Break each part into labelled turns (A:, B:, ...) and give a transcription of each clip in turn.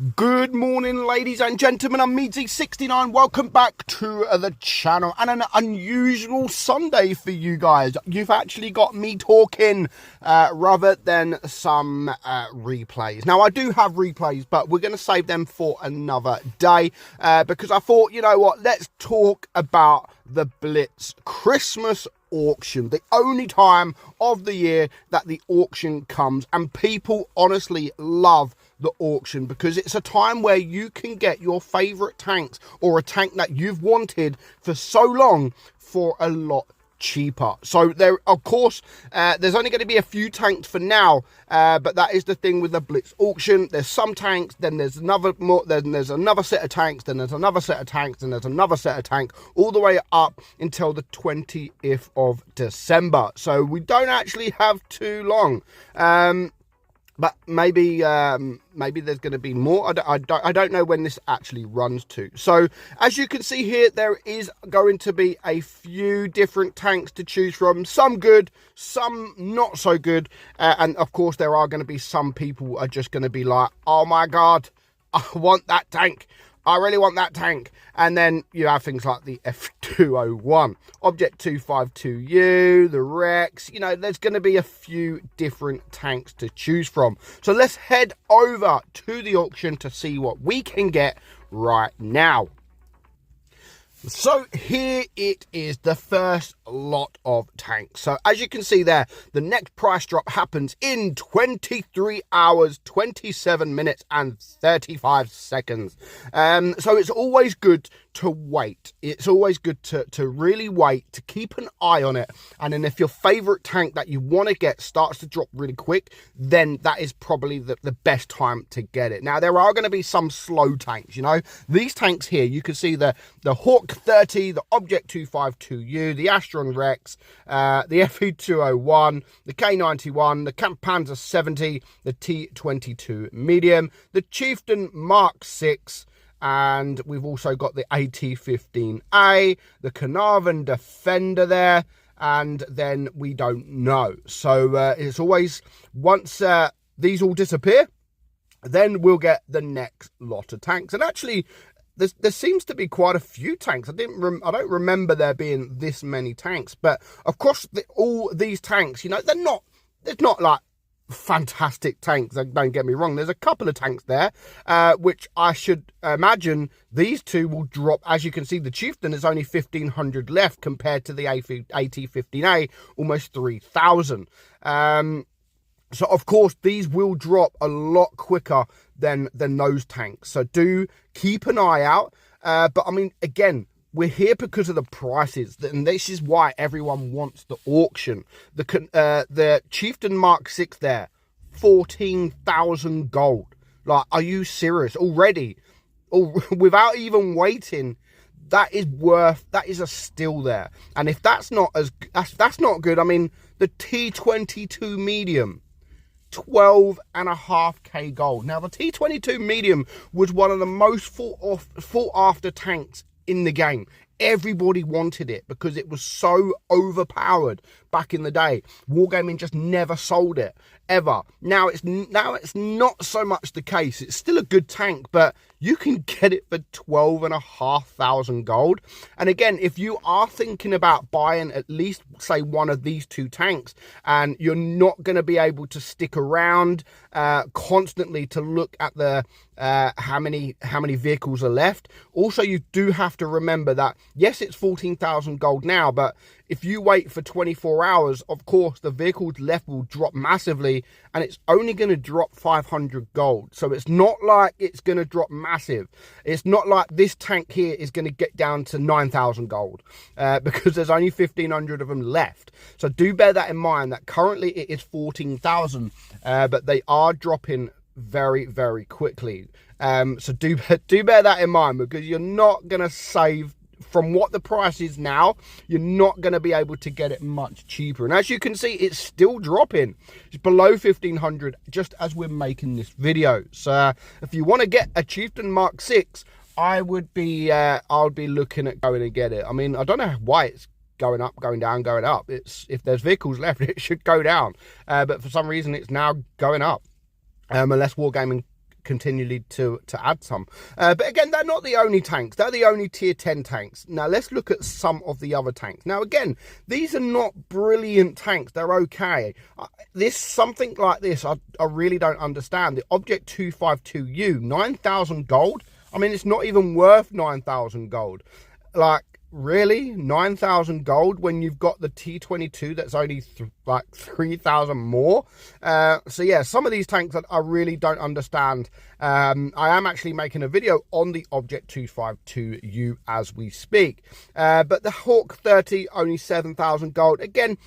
A: Good morning, ladies and gentlemen. I'm meadsyreplays. Welcome back to the channel, and an unusual Sunday for you guys. You've actually got me talking rather than some replays. Now, I do have replays, but we're going to save them for another day because I thought, you know what, let's talk about the Blitz Christmas auction, the only time of the year that the auction comes, and people honestly love the auction because it's a time where you can get your favorite tanks or a tank that you've wanted for so long for a lot cheaper. So there, of course, there's only going to be a few tanks for now, but that is the thing with the Blitz auction. There's some tanks, then there's another more, then there's another set of tanks, then there's another set of tanks, then there's another set of tanks, all the way up until the 20th of December. So we don't actually have too long. But maybe there's going to be more. I don't know when this actually runs to. So as you can see here, there is going to be a few different tanks to choose from. Some good, some not so good. And of course, there are going to be some people who are just going to be like, oh my God, I want that tank. I really want that tank. And then you have things like the F201, Object 252U, the Rex. You know, there's going to be a few different tanks to choose from. So let's head over to the auction to see what we can get right now. So here it is, the first lot of tanks. So as you can see there, the next price drop happens in 23 hours, 27 minutes and 35 seconds. So it's always good to wait. It's always good to really wait, to keep an eye on it. And then if your favorite tank that you want to get starts to drop really quick, then that is probably the best time to get it. Now, there are going to be some slow tanks, you know. These tanks here, you can see the Hawk 30, the Object 252U, the Astron Rex, the FE201, the K91, the Camp Panzer 70, the T22 Medium, the Chieftain Mark 6, and we've also got the AT-15A, the Carnarvon Defender there, and then we don't know. So it's always, once these all disappear, then we'll get the next lot of tanks. And actually, there seems to be quite a few tanks. I don't remember there being this many tanks. But of course, all these tanks, you know, there's not like fantastic tanks, don't get me wrong. There's a couple of tanks there, which I should imagine these two will drop. As you can see, the Chieftain is only 1,500 left compared to the AT-15A, almost 3,000. So, of course, these will drop a lot quicker than those tanks. So do keep an eye out. But, I mean, again, we're here because of the prices, and this is why everyone wants the auction. The Chieftain Mark 6 there, 14,000 gold. Like, are you serious? Already, without even waiting, that is a steal there. And if that's not good, I mean, the T22 Medium, 12.5k gold. Now, the T22 Medium was one of the most sought after tanks in the game. Everybody wanted it because it was so overpowered back in the day. Wargaming just never sold it, ever. Now it's not so much the case. It's still a good tank, but you can get it for 12,500 gold. And again, if you are thinking about buying at least, say, one of these two tanks, and you're not going to be able to stick around constantly to look at the how many vehicles are left. Also, you do have to remember that, yes, it's 14,000 gold now, but if you wait for 24 hours, of course, the vehicles left will drop massively, and it's only going to drop 500 gold. So it's not like it's going to drop massive. It's not like this tank here is going to get down to 9,000 gold because there's only 1,500 of them left. So do bear that in mind, that currently it is 14,000, but they are dropping very, very quickly. So do bear that in mind, because you're not going to save. From what the price is now, you're not going to be able to get it much cheaper. And as you can see, it's still dropping. It's below 1,500 just as we're making this video. So if you want to get a Chieftain Mark 6, I would be looking at going and get it. I mean, I don't know why it's going up, going down, going up. It's, if there's vehicles left, it should go down. But for some reason, it's now going up. Unless Wargaming continually to add some. But again, they're not the only tanks. They're the only tier 10 tanks. Now let's look at some of the other tanks. Now again, these are not brilliant tanks. They're okay. Something like this, I really don't understand. The Object 252U, 9,000 gold. I mean, it's not even worth 9,000 gold. Like, really? 9,000 gold when you've got the T22 that's only like 3,000 more? So yeah, some of these tanks that I really don't understand. I am actually making a video on the Object 252U as we speak. But the Hawk 30, only 7,000 gold. Again,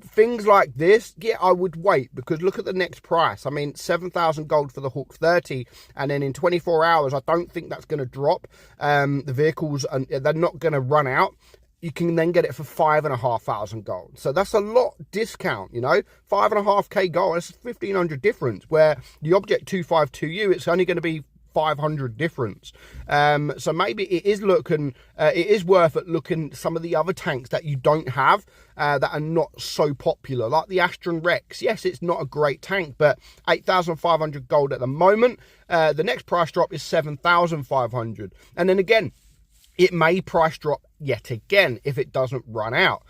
A: things like this, yeah, I would wait, because look at the next price. I mean, 7,000 gold for the Hawk 30, and then in 24 hours, I don't think that's going to drop. The vehicles, they're not going to run out. You can then get it for 5,500 gold. So that's a lot discount, you know, 5.5k gold. That's 1,500 difference, where the Object 252U, it's only going to be 500 difference. So maybe it is worth it looking some of the other tanks that you don't have, that are not so popular, like the Astron Rex. Yes, it's not a great tank, but 8,500 gold at the moment. The next price drop is 7,500, and then again, it may price drop yet again if it doesn't run out.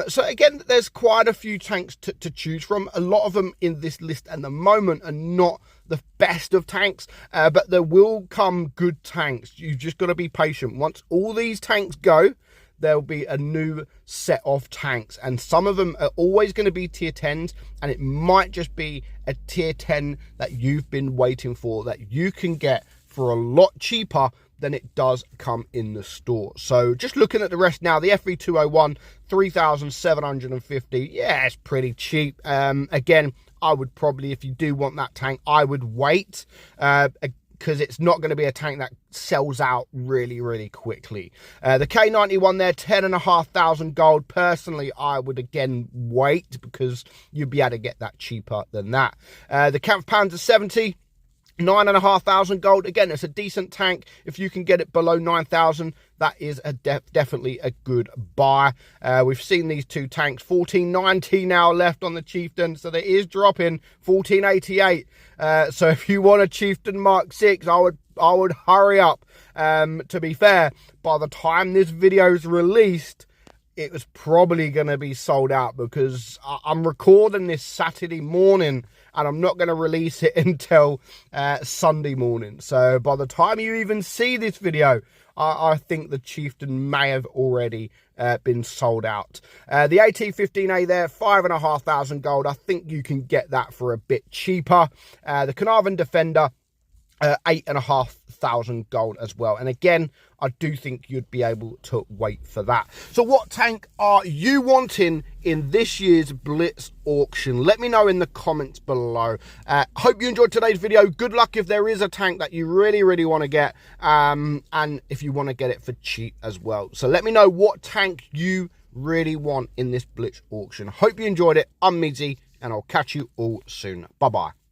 A: So again, there's quite a few tanks to choose from. A lot of them in this list at the moment are not the best of tanks, but there will come good tanks. You've just got to be patient. Once all these tanks go, there'll be a new set of tanks, and some of them are always going to be tier 10s, and it might just be a tier 10 that you've been waiting for, that you can get for a lot cheaper than it does come in the store. So just looking at the rest now, the FV201, 3,750. Yeah, it's pretty cheap. Again, I would probably, if you do want that tank, I would wait, because it's not going to be a tank that sells out really, really quickly. The K91 there, 10,500 gold. Personally, I would again wait, because you'd be able to get that cheaper than that. The Kampfpanzer 70, 9,500 gold. Again, it's a decent tank. If you can get it below 9,000, that is definitely a good buy. We've seen these two tanks, 1490 now left on the Chieftain, so there is dropping 1488. So if you want a Chieftain Mark 6, I would hurry up. To be fair, by the time this video is released, it was probably going to be sold out, because I'm recording this Saturday morning and I'm not going to release it until Sunday morning. So by the time you even see this video, I think the Chieftain may have already been sold out. The AT-15A there, 5,500 gold. I think you can get that for a bit cheaper. The Carnarvon Defender, 8,500 gold as well. And again, I do think you'd be able to wait for that. So what tank are you wanting in this year's Blitz auction? Let me know in the comments below. Hope you enjoyed today's video. Good luck if there is a tank that you really, really want to get, and if you want to get it for cheap as well. So let me know what tank you really want in this Blitz auction. Hope you enjoyed it. I'm Meadsy, and I'll catch you all soon. Bye-bye.